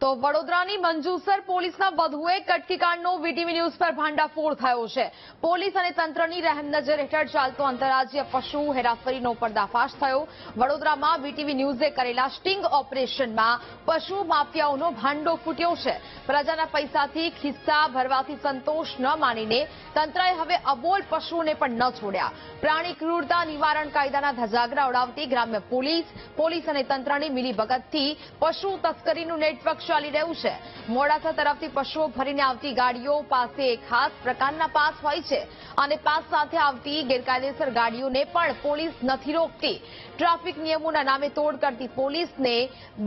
તો વડોદરાની મંજુસર પોલીસના વધુ એક કટકીકાંડનો વીટીવી ન્યૂઝ પર ભાંડાફોડ થયો છે। પોલીસ અને તંત્રની રહેમનજર હેઠળ ચાલતો આંતરરાજ્ય પશુ હેરાફેરીનો પર્દાફાશ થયો। વડોદરામાં વીટીવી ન્યૂઝે કરેલા સ્ટિંગ ઓપરેશનમાં પશુ માફિયાઓનો ભાંડો ફૂટ્યો છે। પ્રજાના પૈસાથી ખિસ્સા ભરવાથી સંતોષ ન માનીને તંત્રએ હવે અબોલ પશુઓને પણ ન છોડ્યા। પ્રાણી ક્રૂરતા નિવારણ કાયદાના ધજાગરા ઉડાવતી ગ્રામ્ય પોલીસ અને તંત્રની મિલીભગતથી પશુ તસ્કરીનું નેટવર્ક ચાલી રહ્યું છે। મોડાસા તરફથી પશુઓ ભરીને આવતી ગાડીઓ પાસે ખાસ પ્રકારના પાસ હોય છે અને પાસ સાથે આવતી ગેરકાયદેસર ગાડીઓને પણ પોલીસ નથી રોકતી। ટ્રાફિક નિયમોના નામે તોડ કરતી પોલીસને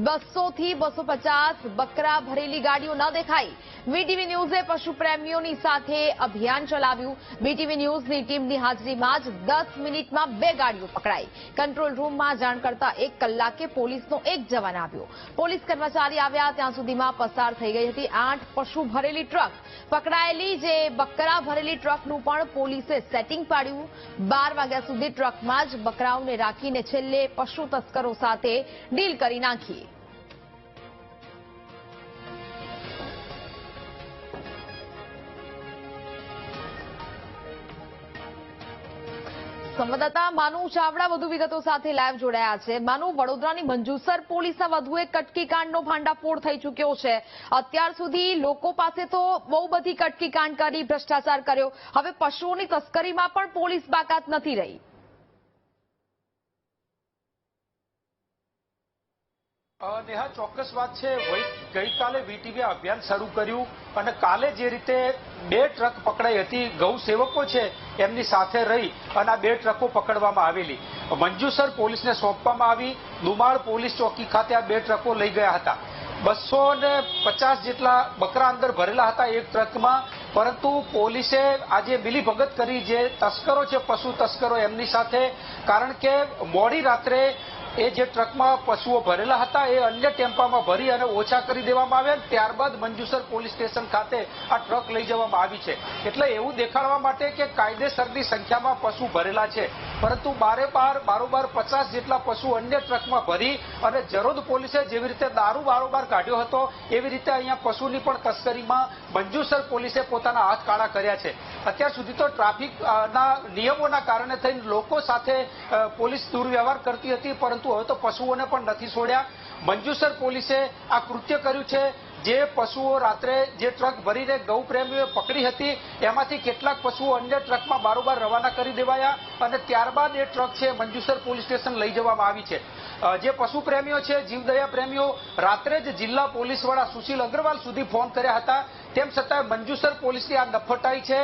200 થી 250 બકરા ભરેલી ગાડીઓ ન દેખાઈ। વીટીવી ન્યૂઝે પશુ પ્રેમીઓની સાથે અભિયાન ચલાવ્યું। વીટીવી ન્યૂઝની ટીમની હાજરીમાં જ 10 મિનિટમાં 2 ગાડીઓ પકડાઈ। કંટ્રોલ રૂમમાં જાણ કરતા 1 કલાકે પોલીસનો એક જવાન આવ્યો। પોલીસ કર્મચારી આવ્યા ત્યાં સુધીમાં પસાર થઈ ગઈ હતી 8 પશુ ભરેલી ટ્રક। પકડાયેલી જે બકરા ભરેલી ટ્રકનું પણ પોલીસે સેટિંગ પાડ્યું। 12 વાગ્યા સુધી ટ્રકમાં જ બકરાઓને રાખીને છેલ્લે પશુ તસ્કરો સાથે ડીલ કરી નાખી। સંવાદદાતા માનુ ચાવડા વધુ વિગતો સાથે લાઈવ જોડાયા છે। માનુ, વડોદરાની મંજુસર પોલીસના વધુ એક કટકીકાંડનો ભાંડાફોડ થઈ ચૂક્યો છે। અત્યાર સુધી લોકો પાસે તો બહુ બધી કટકીકાંડ કરી, ભ્રષ્ટાચાર કર્યો, હવે પશુઓની તસ્કરીમાં પણ પોલીસ બાકાત નથી રહી। નેહા, ચોક્કસ વાત છે। ગઈકાલે વીટીવી અભિયાન શરૂ કર્યું અને કાલે જે રીતે 2 ટ્રક પકડાઈ હતી, ગૌ સેવકો છે એમની સાથે રહી અને આ 2 ટ્રકો પકડવામાં આવેલી મંજુસર પોલીસને સોંપવામાં આવી। દુમાળ પોલીસ ચોકી ખાતે આ 2 ટ્રકો લઈ ગયા હતા। 250 જેટલા બકરા અંદર ભરેલા હતા એક ટ્રકમાં, પરંતુ પોલીસે આજે મિલીભગત કરી જે તસ્કરો છે, પશુ તસ્કરો એમની સાથે, કારણ કે મોડી રાત્રે એ જે ટ્રકમાં પશુઓ ભરેલા હતા એ અન્ય ટેમ્પામાં ભરી અને ઓછા કરી દેવામાં આવ્યા। ત્યારબાદ મંજુસર પોલીસ સ્ટેશન ખાતે આ ટ્રક લઈ જવામાં આવી છે। એટલે એવું દેખાડવા માટે કે કાયદેસરની સંખ્યામાં પશુ ભરેલા છે, પરંતુ બારોબાર 50 જેટલા પશુ અન્ય ટ્રકમાં ભરી અને જરોદ પોલીસે જેવી રીતે દારૂ બારોબાર કાઢ્યો હતો એવી રીતે અહીંયા પશુની પણ તસ્કરીમાં મંજુસર પોલીસે પોતાના હાથ કાળા કર્યા છે। અત્યાર સુધી તો ટ્રાફિકના નિયમોના કારણે થઈને લોકો સાથે પોલીસ દુર્વ્યવહાર કરતી હતી, પરંતુ હવે તો પશુઓને પણ નથી છોડ્યા। મંજુસર પોલીસે આ કૃત્ય કર્યું છે। જે પશુઓ રાત્રે જે ટ્રક ભરીને ગૌ પ્રેમીઓએ પકડી હતી એમાંથી કેટલાક પશુઓ અન્ય ટ્રકમાં બારોબાર રવાના કરી દેવાયા અને ત્યારબાદ એ ટ્રક છે મંજુસર પોલીસ સ્ટેશન લઈ જવામાં આવી છે। જે પશુ પ્રેમીઓ છે, જીવદયા પ્રેમીઓ, રાત્રે જ જિલ્લા પોલીસ વડા સુશીલ અગ્રવાલ સુધી ફોન કર્યા હતા, તેમ છતાં મંજુસર પોલીસની આ નફટાઈ છે।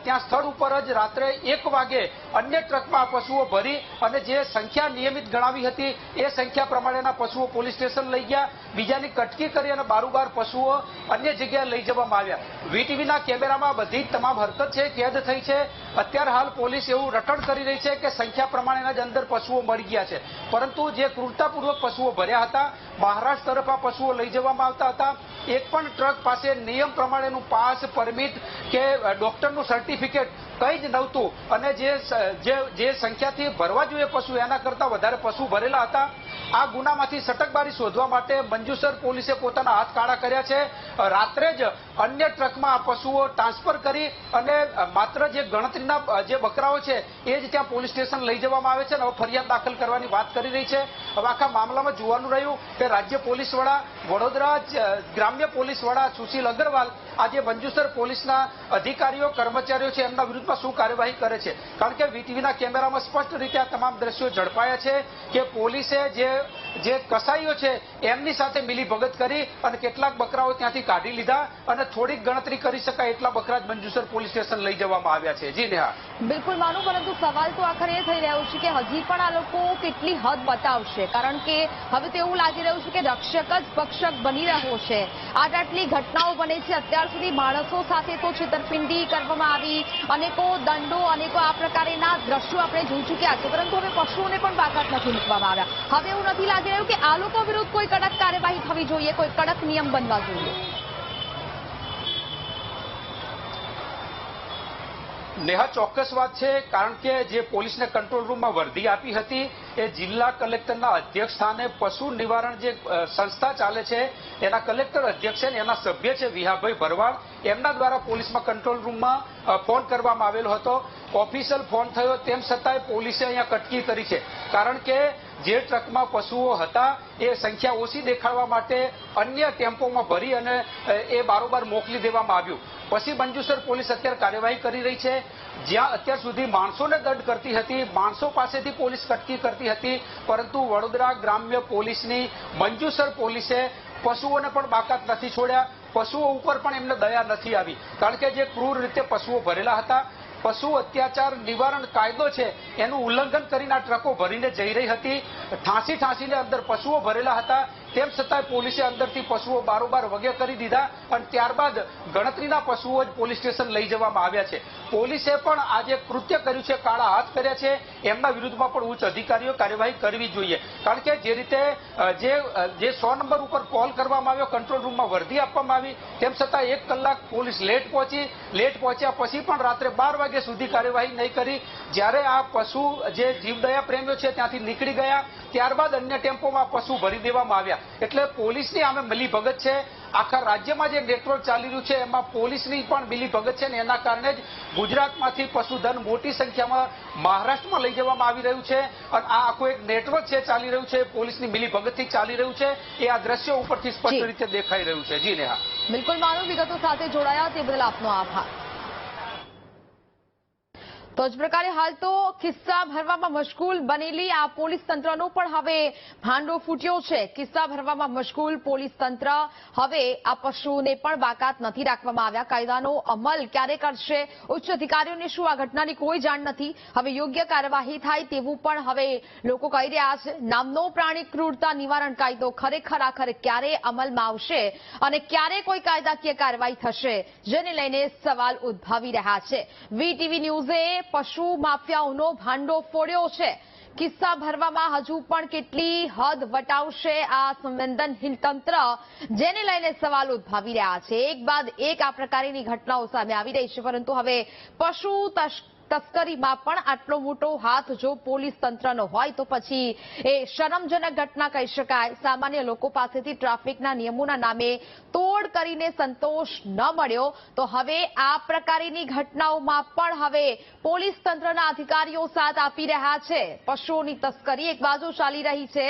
ત્યાં સ્થળ ઉપર જ રાત્રે 1 વાગે અન્ય ટ્રકમાં પશુઓ ભરી અને જે સંખ્યા નિયમિત ગણાવી હતી એ સંખ્યા પ્રમાણેના પશુઓ પોલીસ સ્ટેશન લઈ ગયા। બીજાની કટકી કરી અને બારોબાર પશુઓ અન્ય જગ્યાએ લઈ જવામાં આવ્યા। વીટીવીના કેમેરામાં બધી તમામ હરકત છે કેદ થઈ છે। અત્યારે હાલ પોલીસ એવું રટણ કરી રહી છે કે સંખ્યા પ્રમાણેના જ અંદર પશુઓ મળી ગયા છે, પરંતુ જે ક્રૂરતાપૂર્વક પશુઓ ભર્યા હતા, મહારાષ્ટ્ર તરફ આ પશુઓ લઈ જવામાં આવતા હતા। એક પણ ટ્રક પાસે નિયમ પ્રમાણેનું પાસ, પરમિટ કે ડોક્ટરનું સર્ટિફિકેટ કંઈ જ નહોતું અને જે સંખ્યાથી ભરવા જોઈએ પશુ એના કરતા વધારે પશુ ભરેલા હતા। આ ગુનામાંથી સટકબારી શોધવા માટે મંજુસર પોલીસે પોતાના હાથ કાળા કર્યા છે। રાત્રે જ અન્ય ટ્રકમાં આ પશુઓ ટ્રાન્સફર કરી અને માત્ર જે ગણતરીના જે બકરાઓ છે એ જ ત્યાં પોલીસ સ્ટેશન લઈ જવામાં આવે છે અને હવે ફરિયાદ દાખલ કરવાની વાત કરી રહી છે। હવે આખા મામલામાં જોવાનું રહ્યું કે રાજ્ય પોલીસ વડા, વડોદરા ગ્રામ્ય પોલીસ વડા સુશીલ અગ્રવાલ આજે મંજુસર પોલીસના અધિકારીઓ, કર્મચારીઓ છે એમના વિરુદ્ધમાં શું કાર્યવાહી કરે છે, કારણ કે વીટીવીના કેમેરામાં સ્પષ્ટ રીતે આ તમામ દ્રશ્યો ઝડપાયા છે કે પોલીસે જે કસાઈઓ છે એમની સાથે મિલીભગત કરી અને કેટલાક બકરાઓ ત્યાંથી કાઢી લીધા અને થોડીક ગણતરી કરી શકાય એટલા બકરા જ મંજુસર પોલીસ સ્ટેશન લઈ જવામાં આવ્યા છે। જી નેહા, બિલકુલ માનું, પરંતુ સવાલ તો આખરે એ થઈ રહ્યો છે કે હજી પણ આ લોકો કેટલી હદ બતાવશે, કારણ કે હવે તો એવું લાગી રહ્યું છે કે રક્ષક જ ભક્ષક બની રહ્યો છે। આટલી ઘટનાઓ બને છે, અત્યાર સુધી માણસો સાથે તો છેતરપિંડી કરવામાં આવી, અનેકો દંડો, અનેકો આ પ્રકારના દ્રશ્યો આપણે જોઈ ચૂક્યા છે, પરંતુ હવે પશુઓને પણ બાકાત નથી મૂકવામાં આવ્યા। હવે એવું નથી લાગી રહ્યું કે આ લોકો વિરુદ્ધ કોઈ કડક કાર્યવાહી થવી જોઈએ, કોઈ કડક નિયમ બનવા જોઈએ? નેહા, ચોક્કસ વાત છે, કારણ કે જે પોલીસને કંટ્રોલ રૂમમાં વર્દી આપી હતી એ જિલ્લા કલેક્ટરના અધ્યક્ષ સ્થાને પશુ નિવારણ જે સંસ્થા ચાલે છે એના કલેક્ટર અધ્યક્ષ છે ને એના સભ્ય છે વિહાભાઈ ભરવાડ, એમના દ્વારા પોલીસમાં કંટ્રોલ રૂમમાં ફોન કરવામાં આવેલો હતો. ઓફિશિયલ ફોન થયો તેમ છતાંય પોલીસે અહીંયા કટકી કરી છે, કારણ કે જે ટ્રકમાં પશુઓ હતા એ સંખ્યા ઓછી દેખાડવા માટે અન્ય ટેમ્પોમાં ભરી અને એ બારોબાર મોકલી દેવામાં આવ્યું. પછી મંજુસર પોલીસ અત્યારે કાર્યવાહી કરી રહી છે. જ્યાં અત્યાર સુધી માણસોને દંડ કરતી હતી, માણસો પાસેથી પોલીસ કટકી કરતી હતી, પરંતુ વડોદરા ગ્રામ્ય પોલીસની મંજુસર પોલીસે પશુઓને પણ બાકાત નથી છોડ્યા. પશુઓ ઉપર પણ એમને દયા નથી આવી, કારણ કે જે ક્રૂર રીતે પશુઓ ભરેલા હતા, પશુ અત્યાચાર નિવારણ કાયદો છે એનું ઉલ્લંઘન કરીને આ ટ્રકો ભરીને જઈ રહી હતી. ઠાંસીને અંદર પશુઓ ભરેલા હતા, તેમ છતાં પોલીસે અંદરથી પશુઓ બારોબાર વગે કરી દીધા અને ત્યારબાદ ગણતરીના પશુઓ જ પોલીસ સ્ટેશન લઈ જવામાં આવ્યા છે. પોલીસે પણ આ જે કૃત્ય કર્યું છે, કાળા હાથ કર્યા છે, એમના વિરુદ્ધમાં પણ ઉચ્ચ અધિકારીઓ કાર્યવાહી કરવી જોઈએ. કારણ કે જે રીતે જે 100 નંબર ઉપર કોલ કરવામાં આવ્યો, કંટ્રોલ રૂમમાં વર્દી આપવામાં આવી, તેમ છતાં 1 કલાક પોલીસ લેટ પહોંચ્યા પછી પણ રાત્રે 12 વાગ્યા સુધી કાર્યવાહી નહીં કરી. જ્યારે આ પશુ જે જીવદયા પ્રેમીઓ છે ત્યાંથી નીકળી ગયા, ત્યારબાદ અન્ય ટેમ્પોમાં પશુ ભરી દેવામાં આવ્યા. એટલે પોલીસની આમે મિલીભગત છે. આખા રાજ્યમાં જે નેટવર્ક ચાલી રહ્યું છે એમાં પોલીસની પણ મિલીભગત છે ને એના કારણે જ ગુજરાતમાંથી પશુધન મોટી સંખ્યામાં મહારાષ્ટ્રમાં લઈ જવામાં આવી રહ્યું છે. અને આ આખું એક નેટવર્ક છે ચાલી રહ્યું છે, પોલીસની મિલીભગતથી ચાલી રહ્યું છે. એ આ દ્રશ્યો ઉપરથી સ્પષ્ટ રીતે દેખાઈ રહ્યું છે. જી નેહા, બિલકુલ માનવ વિગતો સાથે જોડાયા તે બદલ આપનો આભાર. તો જ પ્રકારે હાલ તો કિસ્સા ભરવામાં મશગુલ બનેલી આ પોલીસ તંત્રનો પણ હવે ભાંડો ફૂટ્યો છે. કિસ્સા ભરવામાં મશગુલ પોલીસ તંત્ર હવે આ પશુઓને પણ બાકાત નથી રાખવામાં આવ્યા. કાયદાનો અમલ ક્યારે કરશે ઉચ્ચ અધિકારીઓને શું આ ઘટનાની કોઈ જાણ નથી. હવે યોગ્ય કાર્યવાહી થાય તેવું પણ હવે લોકો કહી રહ્યા છે. નામનો પ્રાણી ક્રૂરતા નિવારણ કાયદો ખરેખર આખરે ક્યારે અમલમાં આવશે અને ક્યારે કોઈ કાયદાકીય કાર્યવાહી થશે, જેને લઈને સવાલ ઉદ્ભવી રહ્યા છે. વીટીવી ન્યૂઝે પશુ માફિયાઓનો ભાંડો ફોડ્યો છે. કિસ્સા ભરવામાં હજુ પણ કેટલી હદ વટાવશે આ સંવેદનશીલ તંત્ર, જેને લઈને સવાલ ઉદ્ભવી રહ્યા છે. એક બાદ એક આ પ્રકારની ઘટનાઓ સામે આવી રહી છે, પરંતુ હવે પશુ તસ્કરીમાં પણ આટલો મોટો હાથ જો પોલીસ તંત્રનો હોય તો પછી એ શરમજનક ઘટના કહી શકાય. સામાન્ય લોકો પાસેથી ટ્રાફિકના નિયમોના નામે તોડ કરીને સંતોષ ન મળ્યો તો હવે આ પ્રકારની ઘટનાઓમાં પણ હવે પોલીસ તંત્રના અધિકારીઓ સાથ આપી રહ્યા છે. પશુઓની તસ્કરી એક બાજુ ચાલી રહી છે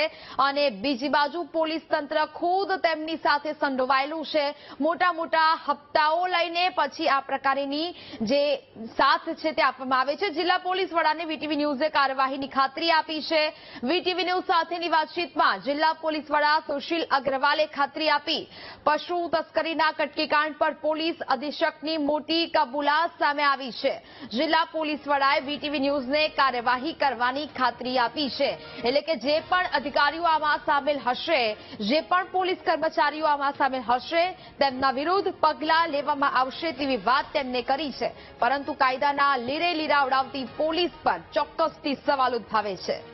અને બીજી બાજુ પોલીસ તંત્ર ખુદ તેમની સાથે સંડોવાયેલું છે. મોટા મોટા હપ્તાઓ લઈને પછી આ પ્રકારની જે સાથ છે તે આપવામાં આવે છે. જિલ્લા પોલીસ વડાને વીટીવી ન્યૂઝે કાર્યવાહીની ખાતરી આપી છે. વીટીવી ન્યૂઝ સાથેની વાતચીતમાં જિલ્લા પોલીસ વડા સુશીલ અગ્રવાલે ખાતરી આપી. પશુ તસ્કરીના કટકીકાંડ પર પોલીસ અધિક્ષકની મોટી કબૂલાત સામે આવી છે. જિલ્લા પોલીસ વડાએ વીટીવી ન્યૂઝને કાર્યવાહી કરવાની ખાતરી આપી છે. એટલે કે જે પણ અધિકારીઓ આમાં સામેલ હશે, જે પણ પોલીસ કર્મચારીઓ આમાં સામેલ હશે, તેમના વિરુદ્ધ પગલાં લેવામાં આવશે તેવી વાત તેમને કરી છે. પરંતુ કાયદાના લીરે લીરા ઉડાવતી પોલીસ પર ચોક્કસથી સવાલ ઉદ્ભવે છે.